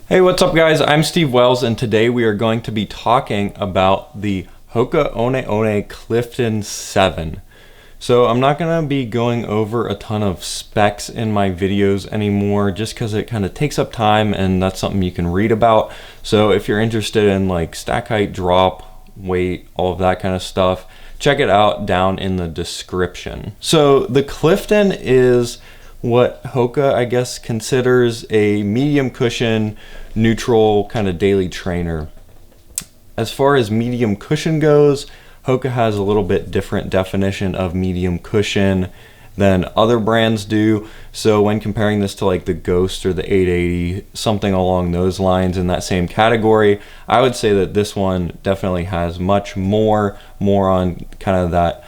Hey, what's up guys? I'm Steve Wells and today we are going to be talking about the Hoka One One Clifton 7. So I'm not going to be going over a ton of specs in my videos anymore just because it kind of takes up time and that's something you can read about. So if you're interested in like stack height, drop, weight, all of that kind of stuff, check it out down in the description. So the Clifton is what Hoka, I guess, considers a medium cushion, neutral kind of daily trainer. As far as medium cushion goes, Hoka has a little bit different definition of medium cushion than other brands do. So when comparing this to like the Ghost or the 880, something along those lines in that same category, I would say that this one definitely has much more on kind of that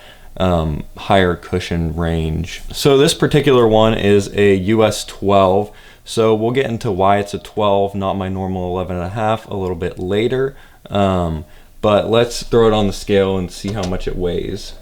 higher cushion range. So this particular one is a US 12. So we'll get into why it's a 12, not my normal 11.5 a little bit later. But let's throw it on the scale and see how much it weighs.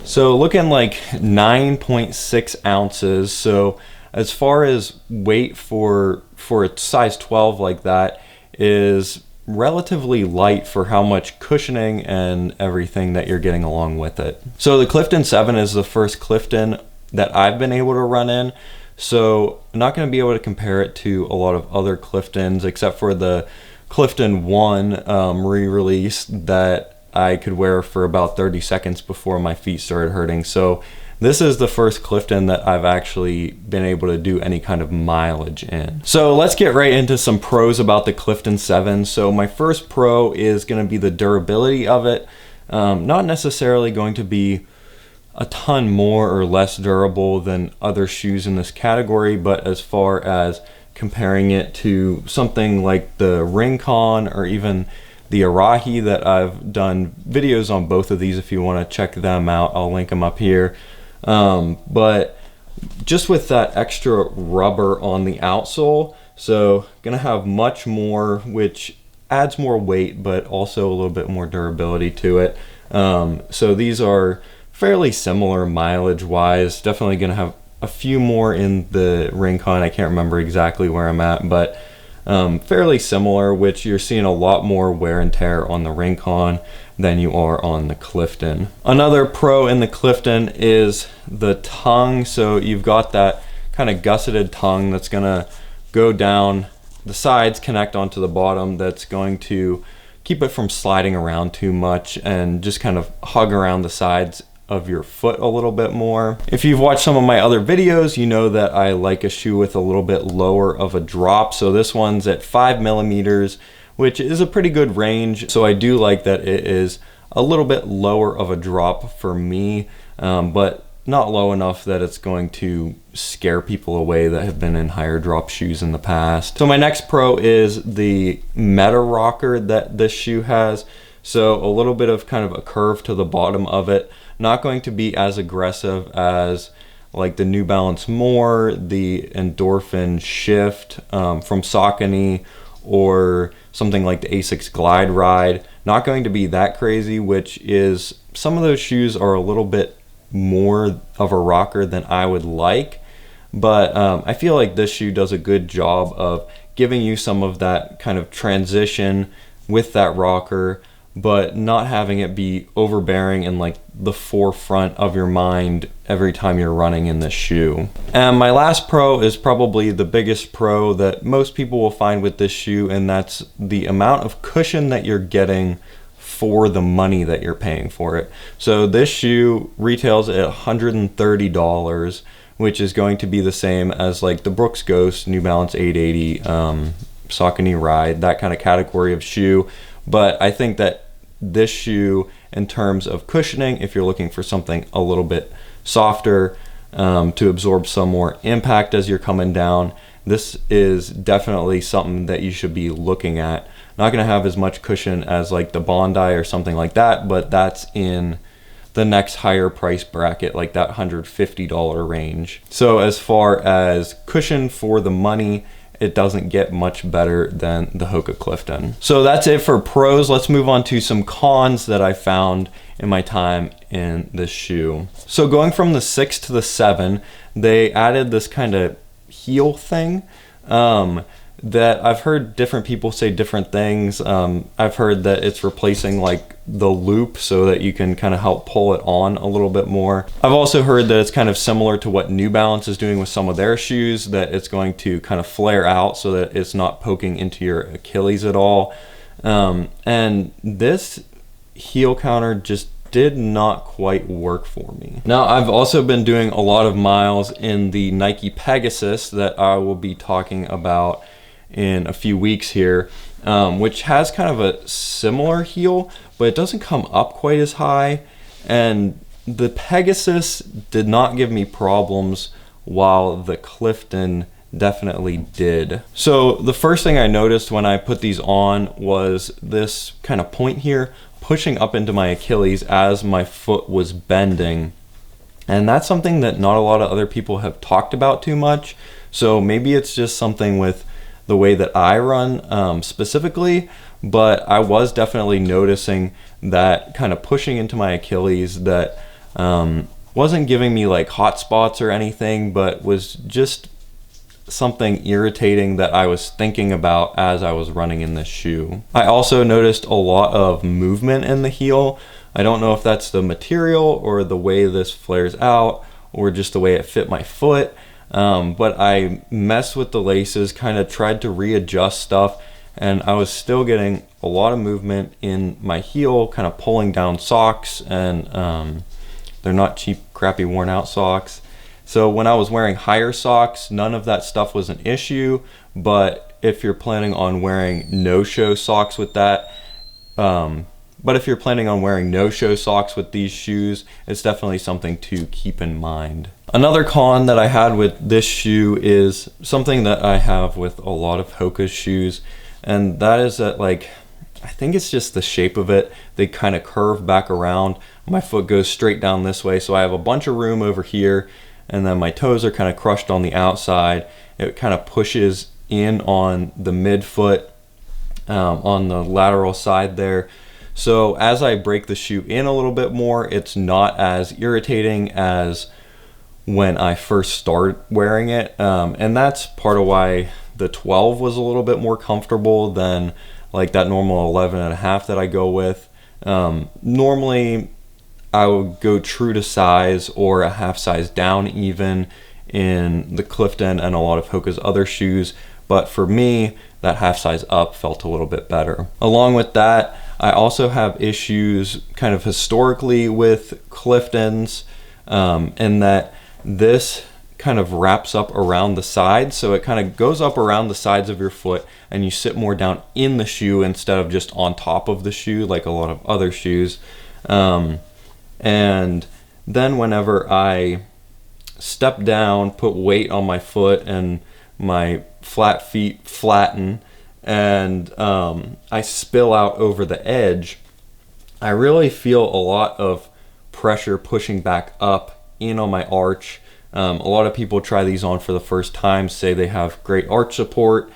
So looking like 9.6 ounces. So as far as weight for a size 12 like that is relatively light for how much cushioning and everything that you're getting along with it. So the Clifton 7 is the first Clifton that I've been able to run in. So I'm not going to be able to compare it to a lot of other Cliftons except for the Clifton 1 re-release that I could wear for about 30 seconds before my feet started hurting. So this is the first Clifton that I've actually been able to do any kind of mileage in. So let's get right into some pros about the Clifton 7. So my first pro is going to be the durability of it. Not necessarily going to be a ton more or less durable than other shoes in this category, but as far as comparing it to something like the Rincon or even the Arahi that I've done videos on both of these, if you want to check them out, I'll link them up here. But just with that extra rubber on the outsole, so gonna have much more, which adds more weight but also a little bit more durability to it. So these are fairly similar mileage wise, definitely gonna have a few more in the Rincon. I can't remember exactly where I'm at, but fairly similar, which you're seeing a lot more wear and tear on the Rincon than you are on the Clifton. Another pro in the Clifton is the tongue. So you've got that kind of gusseted tongue that's gonna go down the sides, connect onto the bottom, that's going to keep it from sliding around too much and just kind of hug around the sides of your foot a little bit more. If you've watched some of my other videos, you know that I like a shoe with a little bit lower of a drop. So this one's at 5 millimeters, which is a pretty good range. So I do like that it is a little bit lower of a drop for me, but not low enough that it's going to scare people away that have been in higher drop shoes in the past. So my next pro is the meta rocker that this shoe has. So a little bit of kind of a curve to the bottom of it. Not going to be as aggressive as like the New Balance More, the Endorphin Shift from Saucony, or something like the Asics Glide Ride. Not going to be that crazy, which is, some of those shoes are a little bit more of a rocker than I would like. But I feel like this shoe does a good job of giving you some of that kind of transition with that rocker, but not having it be overbearing in like the forefront of your mind every time you're running in this shoe. And my last pro is probably the biggest pro that most people will find with this shoe, and that's the amount of cushion that you're getting for the money that you're paying for it. So this shoe retails at $130, which is going to be the same as like the Brooks Ghost, New Balance 880, Saucony Ride, that kind of category of shoe. But I think that this shoe, in terms of cushioning, if you're looking for something a little bit softer to absorb some more impact as you're coming down, this is definitely something that you should be looking at. Not going to have as much cushion as like the Bondi or something like that, but that's in the next higher price bracket, like that $150 range. So as far as cushion for the money, it doesn't get much better than the Hoka Clifton. So that's it for pros. Let's move on to some cons that I found in my time in this shoe. So going from the 6 to the 7, they added this kind of heel thing. that I've heard different people say different things. I've heard that it's replacing like the loop so that you can kind of help pull it on a little bit more. I've also heard that it's kind of similar to what New Balance is doing with some of their shoes, that it's going to kind of flare out so that it's not poking into your Achilles at all. And this heel counter just did not quite work for me. Now, I've also been doing a lot of miles in the Nike Pegasus that I will be talking about in a few weeks here, which has kind of a similar heel, but it doesn't come up quite as high. And the Pegasus did not give me problems, while the Clifton definitely did. So the first thing I noticed when I put these on was this kind of point here pushing up into my Achilles as my foot was bending. And that's something that not a lot of other people have talked about too much. So maybe it's just something with the way that I run specifically, but I was definitely noticing that kind of pushing into my Achilles that wasn't giving me like hot spots or anything, but was just something irritating that I was thinking about as I was running in this shoe. I also noticed a lot of movement in the heel. I don't know if that's the material or the way this flares out or just the way it fit my foot, but I messed with the laces, kind of tried to readjust stuff, and I was still getting a lot of movement in my heel, kind of pulling down socks, and they're not cheap, crappy, worn out socks. So when I was wearing higher socks, none of that stuff was an issue, but if you're planning on wearing no-show socks with that, if you're planning on wearing no-show socks with these shoes, it's definitely something to keep in mind. Another con that I had with this shoe is something that I have with a lot of Hoka's shoes, and that is that, like, I think it's just the shape of it. They kind of curve back around. My foot goes straight down this way, so I have a bunch of room over here, and then my toes are kind of crushed on the outside. It kind of pushes in on the midfoot, on the lateral side there. So as I break the shoe in a little bit more, it's not as irritating as when I first start wearing it. And that's part of why the 12 was a little bit more comfortable than like that normal 11.5 that I go with. Normally I would go true to size or a half size down even in the Clifton and a lot of Hoka's other shoes, but for me that half size up felt a little bit better. Along with that, I also have issues kind of historically with Cliftons, in that this kind of wraps up around the sides, so it kind of goes up around the sides of your foot and you sit more down in the shoe instead of just on top of the shoe like a lot of other shoes. And then whenever I step down, put weight on my foot, and my flat feet flatten, and I spill out over the edge, I really feel a lot of pressure pushing back up in on my arch. A lot of people try these on for the first time, say they have great arch support,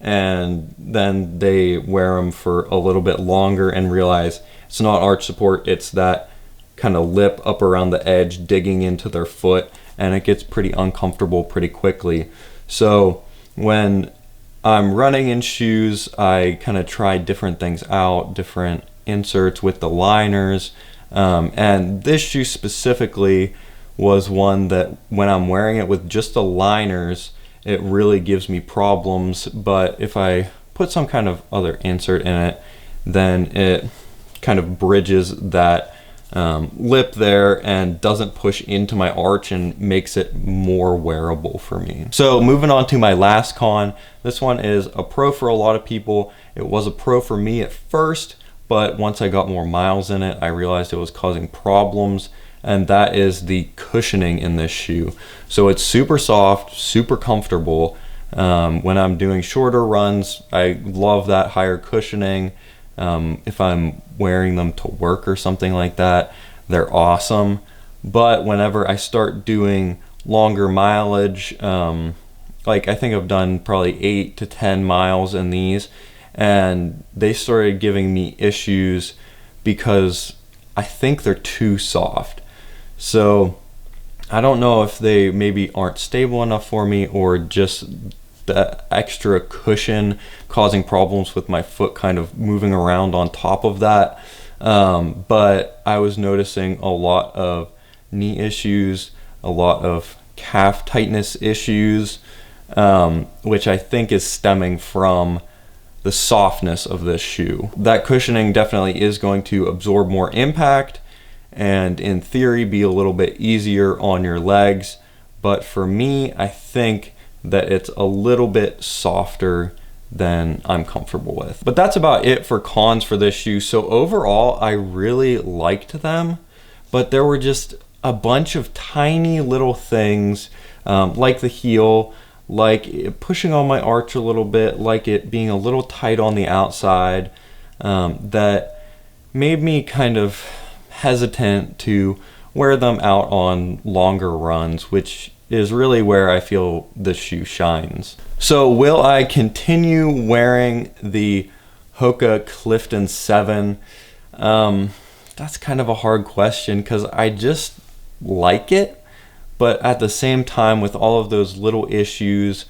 and then they wear them for a little bit longer and realize it's not arch support, it's that kind of lip up around the edge digging into their foot, and it gets pretty uncomfortable pretty quickly. So when I'm running in shoes, I kind of try different things out, different inserts with the liners, and this shoe specifically was one that when I'm wearing it with just the liners, it really gives me problems, but if I put some kind of other insert in it, then it kind of bridges that lip there and doesn't push into my arch and makes it more wearable for me. So moving on to my last con, this one is a pro for a lot of people. It was a pro for me at first, but once I got more miles in it, I realized it was causing problems, and that is the cushioning in this shoe. So it's super soft, super comfortable. When I'm doing shorter runs, I love that higher cushioning. If I'm wearing them to work or something like that, they're awesome. But whenever I start doing longer mileage, like I think I've done probably 8 to 10 miles in these, and they started giving me issues because I think they're too soft. So I don't know if they maybe aren't stable enough for me, or just the extra cushion causing problems with my foot kind of moving around on top of that. But I was noticing a lot of knee issues, a lot of calf tightness issues, which I think is stemming from the softness of this shoe. That cushioning definitely is going to absorb more impact and in theory be a little bit easier on your legs. But for me, I think that it's a little bit softer than I'm comfortable with. But that's about it for cons for this shoe. So overall, I really liked them, but there were just a bunch of tiny little things, like the heel, like it pushing on my arch a little bit, like it being a little tight on the outside, that made me kind of hesitant to wear them out on longer runs, which is really where I feel the shoe shines. So will I continue wearing the Hoka Clifton 7? That's kind of a hard question because I just like it, but at the same time, with all of those little issues,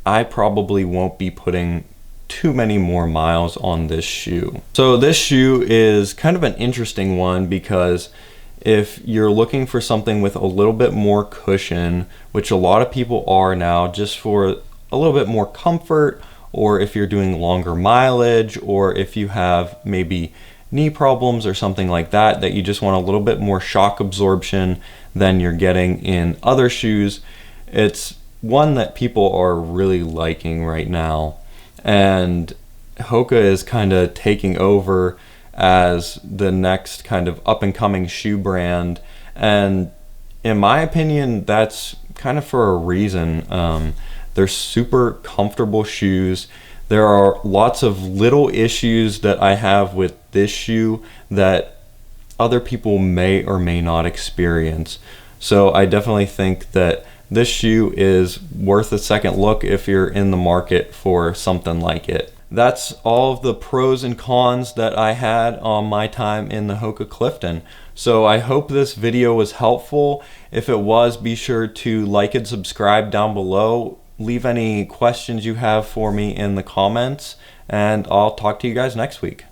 I probably won't be putting too many more miles on this shoe. So this shoe is kind of an interesting one because if you're looking for something with a little bit more cushion, which a lot of people are now, just for a little bit more comfort, or if you're doing longer mileage, or if you have maybe knee problems or something like that, that you just want a little bit more shock absorption than you're getting in other shoes, it's one that people are really liking right now. And Hoka is kind of taking over as the next kind of up and coming shoe brand, and in my opinion that's kind of for a reason. They're super comfortable shoes. There are lots of little issues that I have with this shoe that other people may or may not experience, so I definitely think that this shoe is worth a second look if you're in the market for something like it. That's all of the pros and cons that I had on my time in the Hoka Clifton. So I hope this video was helpful. If it was, be sure to like and subscribe down below. Leave any questions you have for me in the comments, and I'll talk to you guys next week.